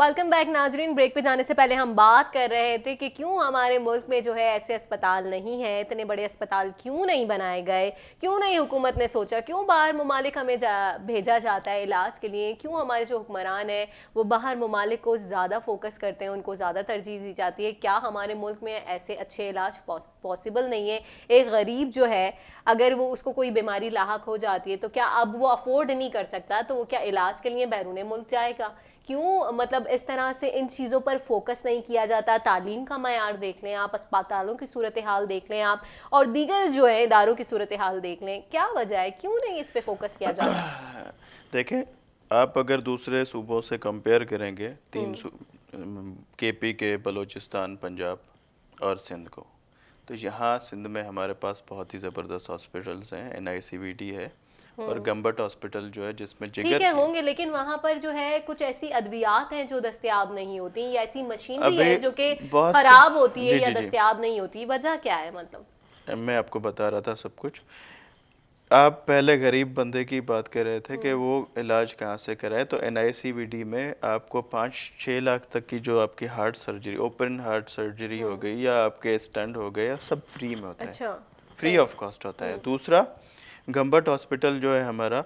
Welcome back नाजरीन। Break पे जाने से पहले हम बात कर रहे थे कि क्यों हमारे मुल्क में जो है ऐसे अस्पताल नहीं है, इतने बड़े अस्पताल क्यों नहीं बनाए गए, क्यों नहीं हुकूमत ने सोचा, क्यों बाहर ममालिक हमें भेजा जाता है इलाज के लिए, क्यों हमारे जो हुक्मरान हैं वो बाहर ममालिक को ज़्यादा फोकस करते हैं, उनको ज़्यादा तरजीह दी जाती है। क्या हमारे मुल्क में ऐसे अच्छे इलाज पॉसिबल नहीं है? एक गरीब जो है अगर वो उसको कोई बीमारी लाहक हो जाती है तो क्या अब वो अफोर्ड नहीं कर सकता तो वो क्या इलाज के लिए बैरून मुल्क जाएगा? क्यों मतलब इस तरह से इन चीज़ों पर फोकस नहीं किया जाता? तालीम का मयार देख लें आप, अस्पतालों की सूरत हाल देख लें आप, और दीगर जो है इदारों की सूरत हाल देख लें, क्या वजह है, क्यों नहीं इस पे फोकस किया जाता? देखें, आप अगर दूसरे सूबों से कंपेयर करेंगे केपी के, बलूचिस्तान, पंजाब और सिंध को, तो यहाँ सिंध में हमारे पास बहुत ही ज़बरदस्त हॉस्पिटल्स हैं। NICVD है और गम्बट हॉस्पिटल जो है जिसमें ठीक जिगर है की होंगे, लेकिन वहां पर जो है कुछ ऐसी अद्वियात हैं जो दस्तयाब नहीं होती, या ऐसी मशीन भी अभी है जो कि बहुत से। खराब होती है जी या जी जी, दस्तयाब नहीं होती। वजह क्या है मतलब? मैं आपको बता रहा था सब कुछ। आप पहले गरीब बंदे की बात कर रहे थे कि वो इलाज कहाँ से कराए, तो NICVD में आपको 5-6 लाख तक की जो आपकी heart surgery, open heart surgery हो गई या आपके स्टेंट हो गए, या सब फ्री में होता है, अच्छा। फ्री ऑफ कॉस्ट होता है। दूसरा, गम्बट हॉस्पिटल जो है हमारा,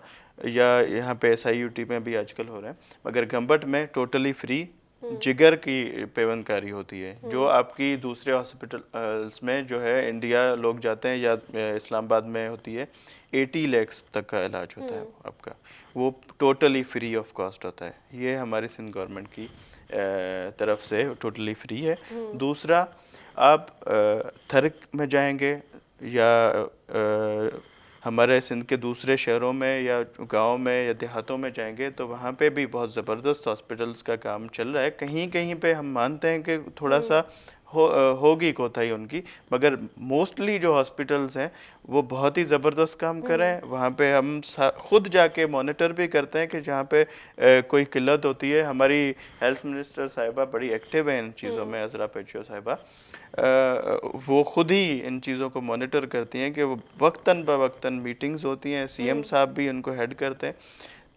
या यहाँ पे SIUT में भी आजकल हो रहा है, मगर गम्बट में टोटली फ्री जिगर की पेवनकारी होती है, जो आपकी दूसरे हॉस्पिटल्स में जो है इंडिया लोग जाते हैं या इस्लामाबाद में होती है, 80 लाख तक का इलाज होता है आपका, वो टोटली फ्री ऑफ कॉस्ट होता है। ये हमारी सिंध गवर्नमेंट की तरफ से टोटली फ्री है। दूसरा, आप थरक में जाएंगे या हमारे सिंध के दूसरे शहरों में या गांव में या देहातों में जाएंगे, तो वहाँ पे भी बहुत ज़बरदस्त हॉस्पिटल्स का काम चल रहा है। कहीं कहीं पे हम मानते हैं कि थोड़ा सा होगी कोताही उनकी, मगर मोस्टली जो हॉस्पिटल्स हैं वो बहुत ही ज़बरदस्त काम कर रहे हैं। वहाँ पे हम खुद जाके मॉनिटर भी करते हैं कि जहाँ पे कोई किल्लत होती है। हमारी हेल्थ मिनिस्टर साहिबा बड़ी एक्टिव है इन चीज़ों में, अजरा पेचियो साहिबा, वो खुद ही इन चीज़ों को मॉनिटर करती हैं कि वो वक्तन ब वक्तन मीटिंग्स होती हैं, CM साहब भी उनको हेड करते हैं।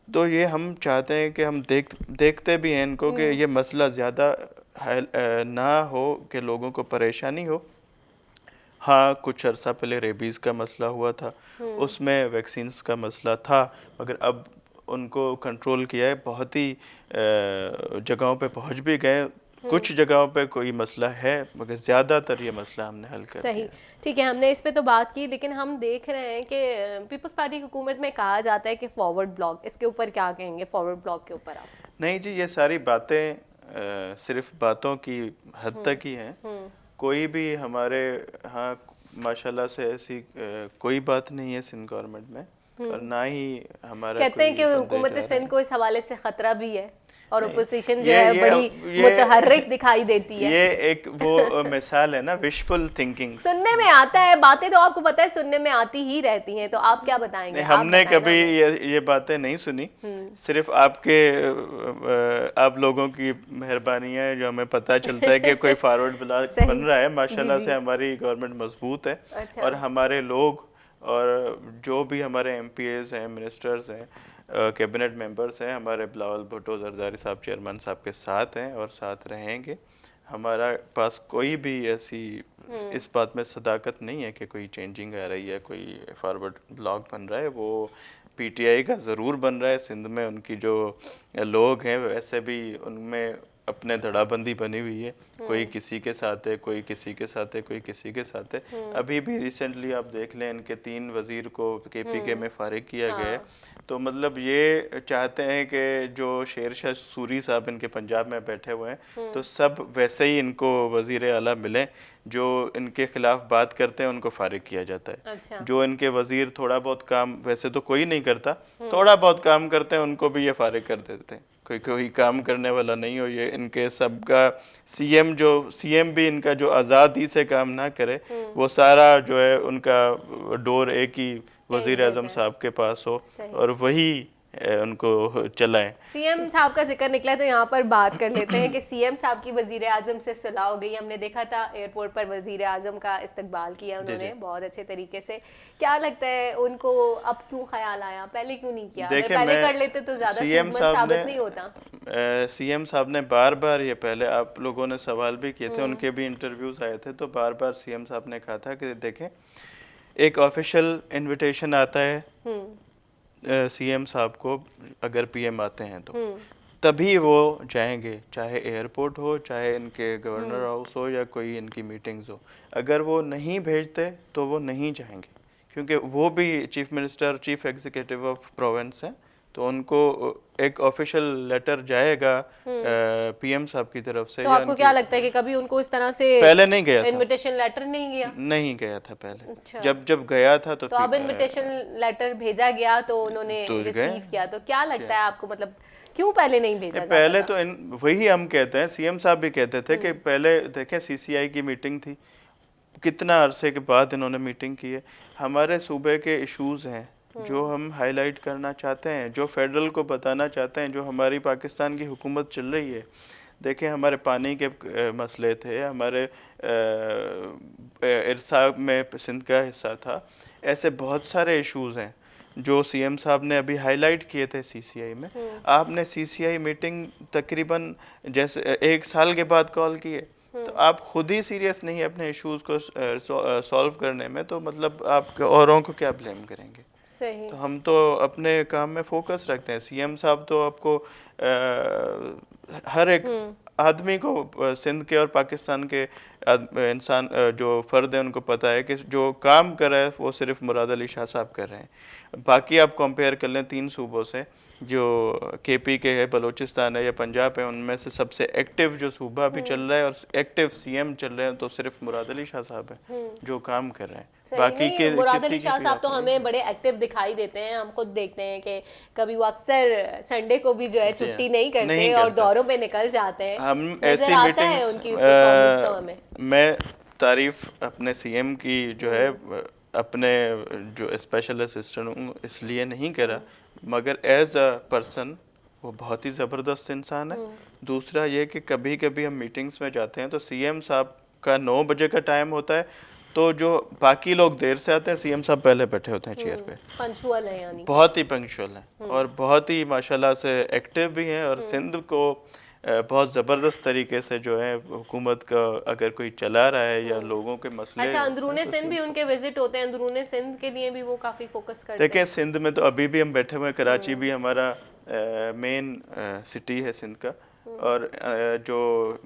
तो ये हम चाहते हैं कि हम देखते भी हैं इनको कि ये मसला ज़्यादा ना हो कि लोगों को परेशानी हो। हाँ, कुछ अर्सा पहले रेबीज़ का मसला हुआ था, उसमें वैक्सीन्स का मसला था, मगर अब उनको कंट्रोल किया है। बहुत ही जगहों पे पहुंच भी गए, कुछ जगहों पे कोई मसला है, मगर ज़्यादातर ये मसला हमने हल कर दिया सही, है। ठीक है, हमने इस पे तो बात की, लेकिन हम देख रहे हैं कि पीपल्स पार्टी की हुकूमत में कहा जाता है कि फॉरवर्ड ब्लॉक, इसके ऊपर क्या कहेंगे? फॉरवर्ड ब्लॉक के ऊपर आप? नहीं जी, ये सारी बातें सिर्फ बातों की हद तक ही हैं। कोई भी हमारे यहाँ माशाल्लाह से ऐसी कोई बात नहीं है सिंध गवर्नमेंट में, और ना ही हमारा कहते हैं कोई कि बंदे हुकूमत जा रहे सिंध हैं। को इस हवाले से खतरा भी है और नहीं, अपोजिशन जो है ये बड़ी मुतहर्रिक दिखाई देती है। ये एक वो मिसाल है ना, विशफुल थिंकिंग्स। सुनने में आता है, बातें तो आपको पता है सुनने में आती ही रहती हैं, तो आप क्या बताएंगे? नहीं, आप हमने बताएं ना कभी हमें। ये बातें नहीं सुनी, सिर्फ आपके आप लोगों की मेहरबानी है जो हमें पता चलता है कि कोई फॉरवर्ड ब्लॉक बन सही। रहा है। जी माशाल्लाह जी। से हमारी गवर्नमेंट मजबूत है, अच्छा। और हमारे लोग और जो भी हमारे MPs हैं, मिनिस्टर्स हैं, कैबिनेट मेंबर्स हैं, हमारे बिलावल भुट्टो जरदारी साहब चेयरमैन साहब के साथ हैं और साथ रहेंगे। हमारा पास कोई भी ऐसी इस बात में सदाकत नहीं है कि कोई चेंजिंग आ रही है, कोई फॉरवर्ड ब्लॉक बन रहा है। वो PTI का ज़रूर बन रहा है। सिंध में उनकी जो लोग हैं वैसे भी उनमें अपने धड़ाबंदी बनी हुई है, कोई किसी के साथ है, कोई किसी के साथ है, कोई किसी के साथ है। अभी भी रिसेंटली आप देख लें, इनके 3 वज़ीर को KPK में फारिग किया गया है। तो मतलब ये चाहते हैं कि जो शेरशाह सूरी साहब इनके पंजाब में बैठे हुए हैं, तो सब वैसे ही इनको वज़ीर आला मिलें, जो इनके खिलाफ बात करते हैं उनको फारिग किया जाता है। अच्छा। जो इनके वज़ीर थोड़ा बहुत काम, वैसे तो कोई नहीं करता, थोड़ा बहुत काम करते हैं, उनको भी ये फारिग कर देते हैं। कोई काम करने वाला नहीं हो, ये इनके सबका CM भी इनका जो आज़ादी से काम ना करे, वो सारा जो है उनका डोर एक ही वज़ीर भेज आज़म देते हैं। साहब के पास हो, सही। और वही उनको चलाएं। सीएम साहब का जिक्र निकला है तो यहाँ पर बात कर लेते हैं कि सीएम साहब की वजीर आजम से सलाह हो गई। हमने देखा था एयरपोर्ट पर वजीर आजम का इस्तकबाल किया उन्होंने बहुत अच्छे तरीके से। क्या लगता है उनको अब क्यों ख्याल आया, पहले क्यों नहीं किया? अगर पहले कर लेते तो ज्यादा सेहतमंद साबित नहीं होता। सीएम साहब ने बार बार, ये पहले आप लोगों ने सवाल भी किए थे, उनके भी इंटरव्यूज आए थे, तो बार बार सीएम साहब ने कहा था कि देखें एक ऑफिशियल इनविटेशन आता है सीएम साहब को, अगर पीएम आते हैं तो तभी वो जाएंगे, चाहे एयरपोर्ट हो, चाहे इनके गवर्नर हाउस हो, या कोई इनकी मीटिंग्स हो। अगर वो नहीं भेजते तो वो नहीं जाएंगे, क्योंकि वो भी chief minister, chief executive of province हैं, तो उनको एक ऑफिशियल लेटर जाएगा पीएम साहब की तरफ से। तो आपको क्या लगता है कि कभी उनको इस तरह से पहले नहीं गया था, इनविटेशन लेटर नहीं गया था पहले। अच्छा। जब गया था तो अब इनविटेशन लेटर भेजा गया तो उन्होंने रिसीव किया। तो क्या लगता है आपको, मतलब क्यों पहले नहीं भेजा जाता पहले था? तो वही हम कहते हैं, सीएम साहब भी कहते थे कि पहले देखें सीसीआई की मीटिंग थी, कितना अरसे के बाद इन्होंने मीटिंग की है। हमारे सूबे के इश्यूज हैं जो हम हाईलाइट करना चाहते हैं, जो फेडरल को बताना चाहते हैं, जो हमारी पाकिस्तान की हुकूमत चल रही है। देखें हमारे पानी के मसले थे, हमारे इरसा में सिंध का हिस्सा था, ऐसे बहुत सारे इश्यूज हैं जो सीएम साहब ने अभी हाईलाइट किए थे सीसीआई में। आपने सीसीआई मीटिंग तकरीबन जैसे 1 साल के बाद कॉल किए, तो आप खुद ही सीरियस नहीं है अपने इश्यूज को सॉल्व करने में, तो मतलब आप औरों को क्या ब्लेम करेंगे? सही। तो हम तो अपने काम में फोकस रखते हैं। सीएम साहब तो आपको हर एक आदमी को, सिंध के और पाकिस्तान के इंसान जो फ़र्द है उनको पता है कि जो काम कर रहा है वो सिर्फ मुराद अली शाह साहब कर रहे हैं। बाकी आप कंपेयर कर लें 3 सूबों से, जो केपी के है, बलूचिस्तान है या पंजाब है, उनमें से सबसे एक्टिव जो सूबा अभी चल रहा है और एक्टिव सीएम चल रहे हैं तो सिर्फ मुराद अली शाह साहब है जो काम कर रहे हैं। बाकी के मुराद अली शाह साहब तो हमें बड़े एक्टिव दिखाई देते हैं। हम खुद देखते हैं कि कभी वो अक्सर संडे को भी जो है छुट्टी नहीं करते और दौरों पे निकल जाते हैं। हम ऐसी मीटिंग्स, उनकी परफॉर्मेंस तो हमें, मैं तारीफ अपने सीएम की जो है अपने जो स्पेशल असिस्टेंट हूँ इसलिए नहीं करा, मगर एज अ पर्सन वो बहुत ही ज़बरदस्त इंसान है। दूसरा ये कि कभी कभी हम मीटिंग्स में जाते हैं तो सीएम साहब का 9 बजे का टाइम होता है, तो जो बाकी लोग देर से आते हैं सीएम साहब पहले बैठे होते हैं चेयर पे। पंक्चुअल है, यानी बहुत ही पंक्चुअल हैं और बहुत ही माशाल्लाह से एक्टिव भी हैं। और सिंध को बहुत ज़बरदस्त तरीके से जो है हुकूमत का अगर कोई चला रहा है या लोगों के मसले। अच्छा, अंदरूने सिंध भी उनके विजिट होते हैं, अंदरूने सिंध के लिए भी वो काफ़ी फोकस करते हैं। देखें सिंध में तो अभी भी हम बैठे हुए हैं, कराची भी हमारा मेन सिटी है सिंध का, और जो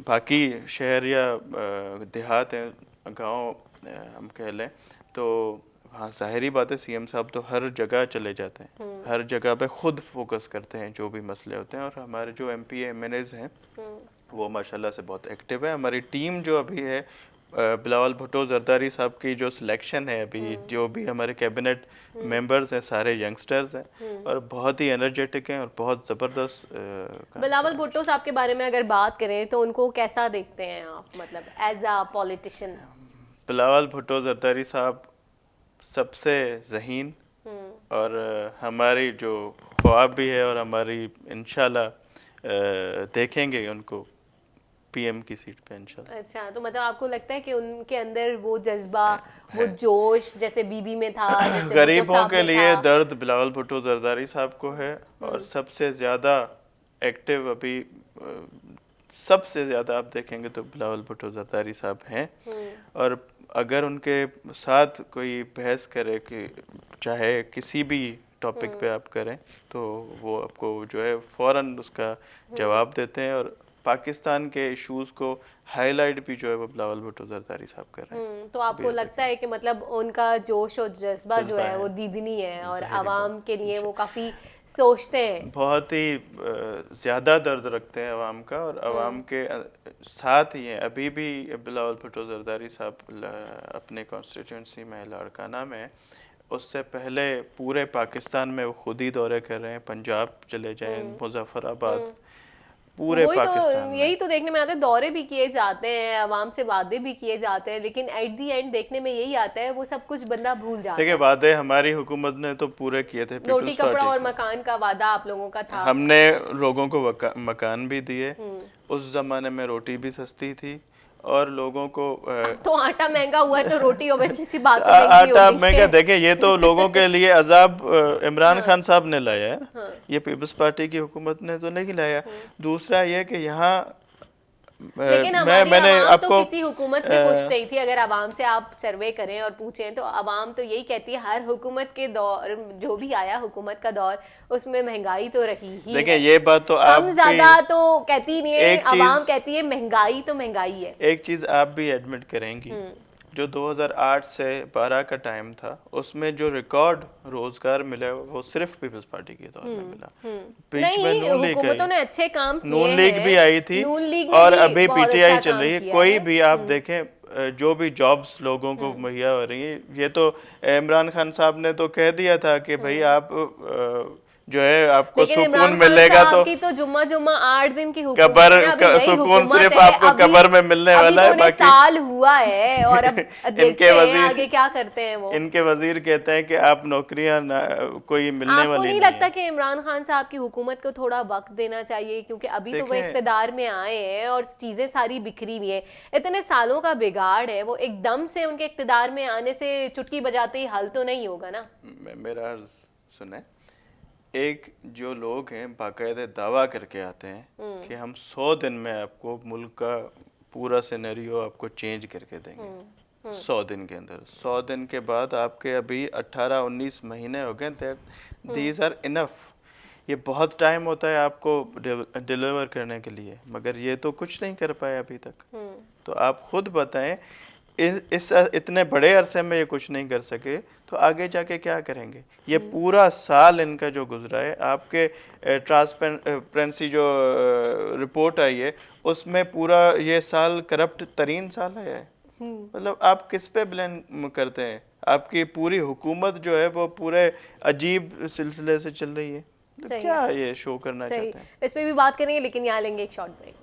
बाकी शहर या देहात हैं, गांव हम कह लें, तो हाँ जाहिर बात है सीएम साहब तो हर जगह चले जाते हैं, हर जगह पे खुद फोकस करते हैं जो भी मसले होते हैं। और हमारे जो एमपी एमएनएज हैं वो माशाल्लाह से बहुत एक्टिव है। हमारी टीम जो अभी है, बिलावल भुट्टो जरदारी साहब की जो सिलेक्शन है अभी, जो भी हमारे कैबिनेट मेंबर्स हैं सारे यंगस्टर्स हैं और बहुत ही एनर्जेटिक हैं और बहुत ज़बरदस्त। बिलावल भुट्टो साहब के बारे में अगर बात करें तो उनको कैसा देखते हैं आप, मतलब as a politician? Bilawal Bhutto Zardari साहब सबसे ज़हीन और हमारी जो ख्वाब भी है और हमारी इंशाल्लाह देखेंगे उनको पीएम की सीट पे इंशाल्लाह। अच्छा, तो मतलब आपको लगता है कि उनके अंदर वो जज्बा, वो जोश जैसे बीबी में था, जैसे गरीबों के लिए दर्द बिलावल भुट्टो जरदारी साहब को है। और सबसे ज़्यादा एक्टिव अभी सबसे ज़्यादा आप देखेंगे तो बिलावल भुट्टो जरदारी साहब हैं। और अगर उनके साथ कोई बहस करे कि चाहे किसी भी टॉपिक पे आप करें तो वो आपको जो है फ़ौरन उसका जवाब देते हैं। और पाकिस्तान के इश्यूज को हाईलाइट भी जो है वो बिलावल भुट्टो जरदारी साहब कर रहे हैं। तो आपको लगता है कि मतलब उनका जोश और जज्बा जो है वो दीदनी है और आवाम के लिए वो काफ़ी सोचते हैं, बहुत ही ज़्यादा दर्द रखते हैं आवाम का और आवाम के साथ ही हैं। अभी भी बिलावल भुट्टो जरदारी साहब अपने कॉन्स्टिट्यूंसी में लाड़काना में, उससे पहले पूरे पाकिस्तान में वो खुद ही दौरे कर रहे हैं। पंजाब चले जाएं, मुजफ्फराबाद, पूरे वही तो, पाकिस्तान में। यही तो देखने में आता है, दौरे भी किए जाते हैं, आवाम से वादे भी किए जाते हैं, लेकिन एट दी एंड देखने में यही आता है वो सब कुछ बंदा भूल जाता देखिए है। वादे हमारी हुकूमत ने तो पूरे किए थे, रोटी पीपल्स कपड़ा पार्टी और के। मकान का वादा आप लोगों का था। हमने लोगों को मकान भी दिए, उस जमाने में रोटी भी सस्ती थी और लोगों को तो आटा महंगा हुआ है तो रोटी ऑब्वियसली सी बात है महंगी आटा होगी। महंगा। देखें ये तो लोगों के लिए अजाब इमरान खान साहब ने लाया है, ये पीपल्स पार्टी की हुकूमत ने तो नहीं लाया। दूसरा ये कि यहाँ लेकिन हमारी मैंने आवाम तो आपको किसी हुकूमत से खुश नहीं थी। अगर आवाम से आप सर्वे करें और पूछें तो आवाम तो यही कहती है हर हुकूमत के दौर जो भी आया हुकूमत का दौर उसमें महंगाई तो रही ही देखिए है। ये बात तो आप कम ज्यादा तो कहती नहीं है, एक आवाम चीज- कहती है महंगाई तो महंगाई है। एक चीज आप भी एडमिट करेंगी, जो 2008 से 12 का टाइम था उसमें जो रिकॉर्ड रोजगार मिला वो सिर्फ पीपल्स पार्टी के दौर में मिला। बीच में नहीं, नून लीग हुकूमतों आई, ने अच्छे काम किए नून लीग हैं। भी आई थी नून लीग ने और भी अभी बहुत पीटीआई अच्छा चल काम रही है। किया कोई है। भी आप देखें जो भी जॉब्स लोगों को मुहैया हो रही है, ये तो इमरान खान साहब ने तो कह दिया था कि भाई आप जो है आपको लेकिन सुकून इमरान खान मिलेगा, साहब तो की तो जुम्मा जुम्मा 8 दिन की हुकूमत कबर है। अभी नई सुकून हुकूमत सिर्फ है, आपको अभी कबर में मिलने अभी वाला तो है। उन्हें बाकी साल हुआ है और अब देखते इनके हैं वजीर आगे क्या करते हैं वो। इनके वजीर कहते हैं कि आप नौकरियां कोई मिलने आपको वाली नहीं नहीं लगता है। कि इमरान खान साहब की हुकूमत को थोड़ा वक्त देना चाहिए, क्योंकि अभी तो वो देखें- इख्तिदार में आए हैं और चीजें सारी बिखरी हुई है, इतने सालों का बिगाड़ है, वो एकदम से उनके इख्तिदार में आने से चुटकी बजाते ही हल तो नहीं होगा ना। मेरा अर्ज सुने, एक जो लोग हैं बाकायदे दावा करके आते हैं कि हम 100 दिन में आपको मुल्क का पूरा सिनेरियो आपको चेंज करके देंगे 100 दिन के अंदर। 100 दिन के बाद आपके अभी 18-19 महीने हो गए, दीज आर इनफ। ये बहुत टाइम होता है आपको डिलीवर करने के लिए, मगर ये तो कुछ नहीं कर पाए अभी तक। तो आप खुद बताएं, इस इतने बड़े अरसे में ये कुछ नहीं कर सके तो आगे जाके क्या करेंगे। ये पूरा साल इनका जो गुजरा है, आपके ट्रांसपेरेंसी जो रिपोर्ट आई है उसमें पूरा ये साल करप्ट तरीन साल आया है। मतलब आप किस पे ब्लेम करते हैं? आपकी पूरी हुकूमत जो है वो पूरे अजीब सिलसिले से चल रही है। तो क्या ये शो करना चाहते हैं? इस पे भी बात करेंगे, लेकिन यहाँ लेंगे एक शॉर्ट ब्रेक।